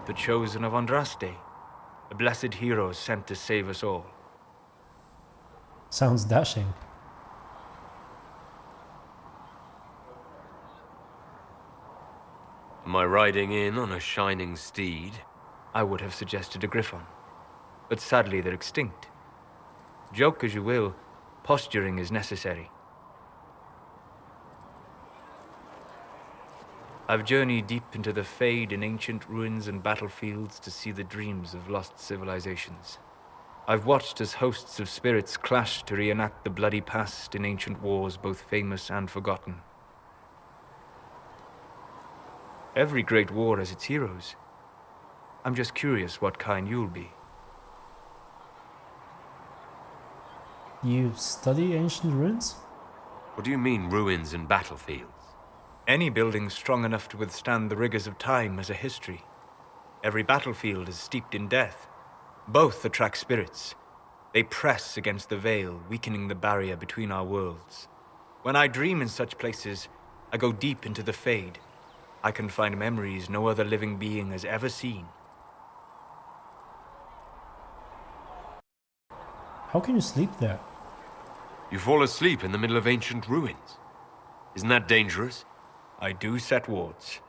the chosen of Andraste, a blessed hero sent to save us all. Sounds dashing. Am I riding in on a shining steed? I would have suggested a griffon, but sadly they're extinct. Joke as you will, posturing is necessary. I've journeyed deep into the Fade in ancient ruins and battlefields to see the dreams of lost civilizations. I've watched as hosts of spirits clash to reenact the bloody past in ancient wars both famous and forgotten. Every great war has its heroes. I'm just curious what kind you'll be. You study ancient ruins? What do you mean, ruins and battlefields? Any building strong enough to withstand the rigors of time has a history. Every battlefield is steeped in death. Both attract spirits. They press against the veil, weakening the barrier between our worlds. When I dream in such places, I go deep into the Fade. I can find memories no other living being has ever seen. How can you sleep there? You fall asleep in the middle of ancient ruins. Isn't that dangerous? I do set wards.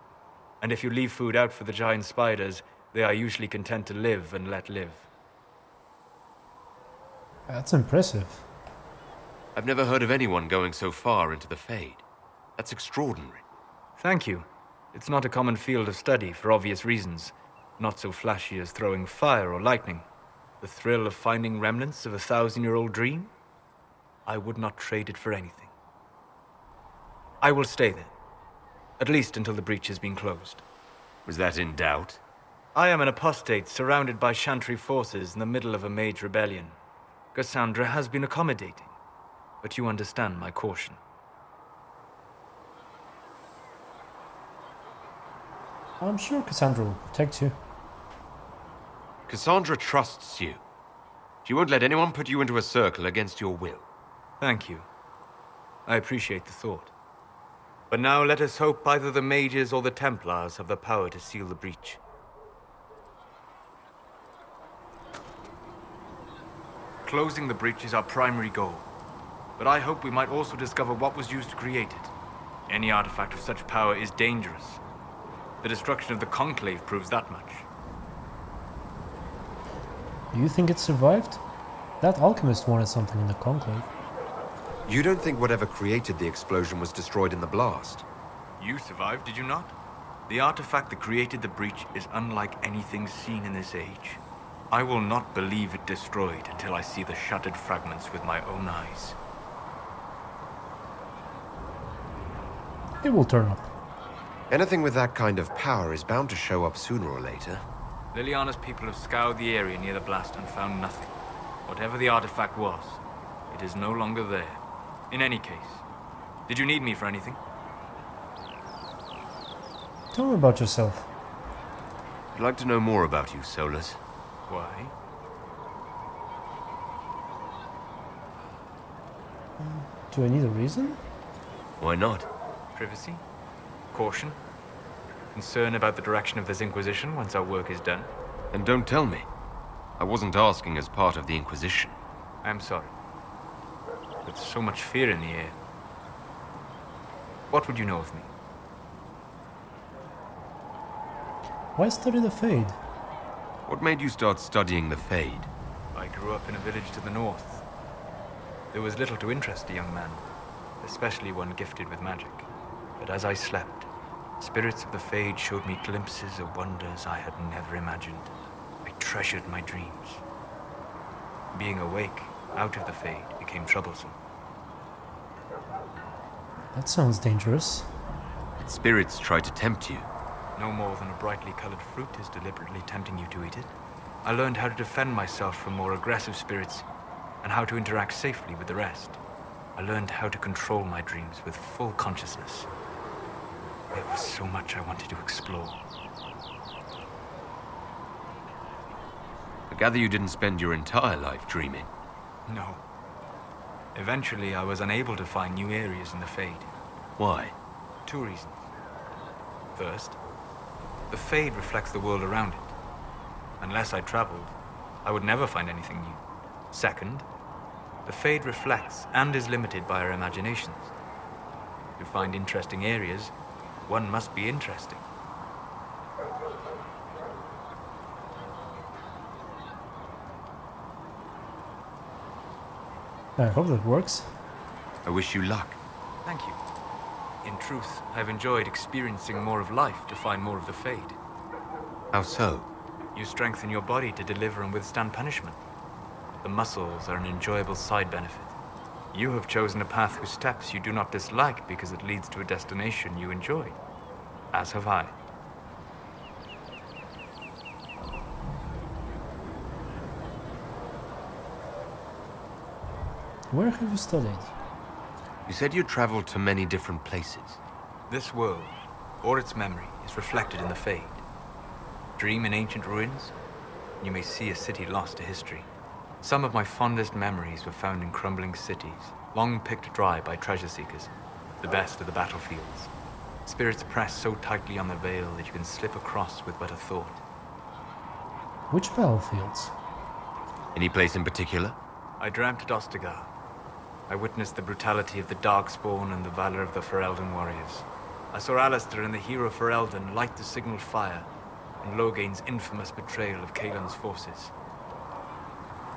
And if you leave food out for the giant spiders, they are usually content to live and let live. That's impressive. I've never heard of anyone going so far into the Fade. That's extraordinary. Thank you. It's not a common field of study for obvious reasons. Not so flashy as throwing fire or lightning. The thrill of finding remnants of a 1,000-year-old dream? I would not trade it for anything. I will stay there. At least until the breach has been closed. Was that in doubt? I am an apostate surrounded by Chantry forces in the middle of a mage rebellion. Cassandra has been accommodating, but you understand my caution. I'm sure Cassandra will protect you. Cassandra trusts you. She won't let anyone put you into a circle against your will. Thank you. I appreciate the thought. But now let us hope either the mages or the Templars have the power to seal the breach. Closing the breach is our primary goal. But I hope we might also discover what was used to create it. Any artifact of such power is dangerous. The destruction of the Conclave proves that much. Do you think it survived? That alchemist wanted something in the Conclave. You don't think whatever created the explosion was destroyed in the blast? You survived, did you not? The artifact that created the breach is unlike anything seen in this age. I will not believe it destroyed until I see the shattered fragments with my own eyes. It will turn up. Anything with that kind of power is bound to show up sooner or later. Liliana's people have scoured the area near the blast and found nothing. Whatever the artifact was, it is no longer there. In any case, did you need me for anything? Tell me about yourself. I'd like to know more about you, Solas. Why? Do I need a reason? Why not? Privacy? Caution? Concern about the direction of this Inquisition once our work is done? And don't tell me. I wasn't asking as part of the Inquisition. I am sorry. With so much fear in the air. What would you know of me? Why study the Fade? What made you start studying the Fade? I grew up in a village to the north. There was little to interest a young man, especially one gifted with magic. But as I slept, spirits of the Fade showed me glimpses of wonders I had never imagined. I treasured my dreams. Being awake, out of the Fade, became troublesome. That sounds dangerous. Spirits try to tempt you. No more than a brightly colored fruit is deliberately tempting you to eat it. I learned how to defend myself from more aggressive spirits, and how to interact safely with the rest. I learned how to control my dreams with full consciousness. There was so much I wanted to explore. I gather you didn't spend your entire life dreaming. No. Eventually, I was unable to find new areas in the Fade. Why? 2 reasons. First, the Fade reflects the world around it. Unless I traveled, I would never find anything new. Second, the Fade reflects and is limited by our imaginations. To find interesting areas, one must be interesting. I hope that works. I wish you luck. Thank you. In truth, I've enjoyed experiencing more of life to find more of the Fade. How so? You strengthen your body to deliver and withstand punishment. The muscles are an enjoyable side benefit. You have chosen a path whose steps you do not dislike because it leads to a destination you enjoy. As have I. Where have you studied? You said you traveled to many different places. This world, or its memory, is reflected in the Fade. Dream in ancient ruins, and you may see a city lost to history. Some of my fondest memories were found in crumbling cities, long picked dry by treasure seekers, the best of the battlefields. Spirits press so tightly on the veil that you can slip across with but a thought. Which battlefields? Any place in particular? I dreamt at Ostagar. I witnessed the brutality of the Darkspawn and the valor of the Ferelden warriors. I saw Alistair and the hero Ferelden light the signal fire, and Logain's infamous betrayal of Caelan's forces.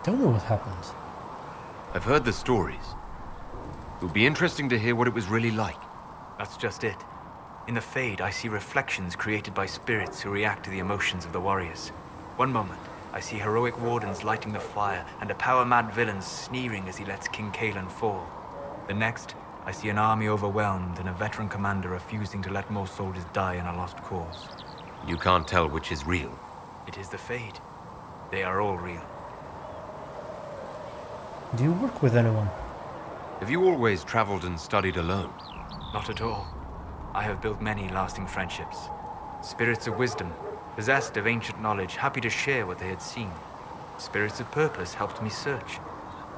Tell me what happened. I've heard the stories. It would be interesting to hear what it was really like. That's just it. In the Fade, I see reflections created by spirits who react to the emotions of the warriors. One moment, I see heroic wardens lighting the fire, and a power-mad villain sneering as he lets King Caelan fall. The next, I see an army overwhelmed and a veteran commander refusing to let more soldiers die in a lost cause. You can't tell which is real. It is the Fade. They are all real. Do you work with anyone? Have you always traveled and studied alone? Not at all. I have built many lasting friendships. Spirits of wisdom, possessed of ancient knowledge, happy to share what they had seen. Spirits of purpose helped me search.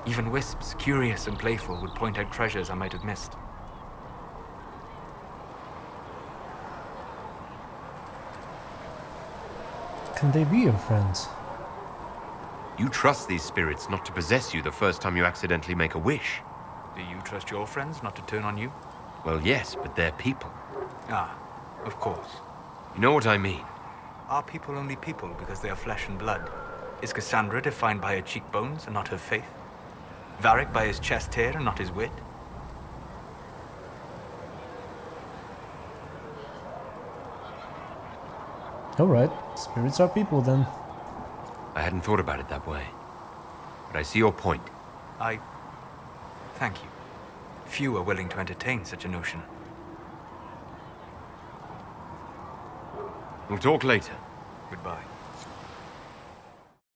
Even wisps, curious and playful, would point out treasures I might have missed. Can they be your friends? You trust these spirits not to possess you the first time you accidentally make a wish. Do you trust your friends not to turn on you? Well, yes, but they're people. Ah, of course. You know what I mean? Are people only people because they are flesh and blood? Is Cassandra defined by her cheekbones and not her faith? Varric by his chest hair and not his wit? Alright, spirits are people then. I hadn't thought about it that way. But I see your point. Thank you. Few are willing to entertain such a notion. We'll talk later. Goodbye.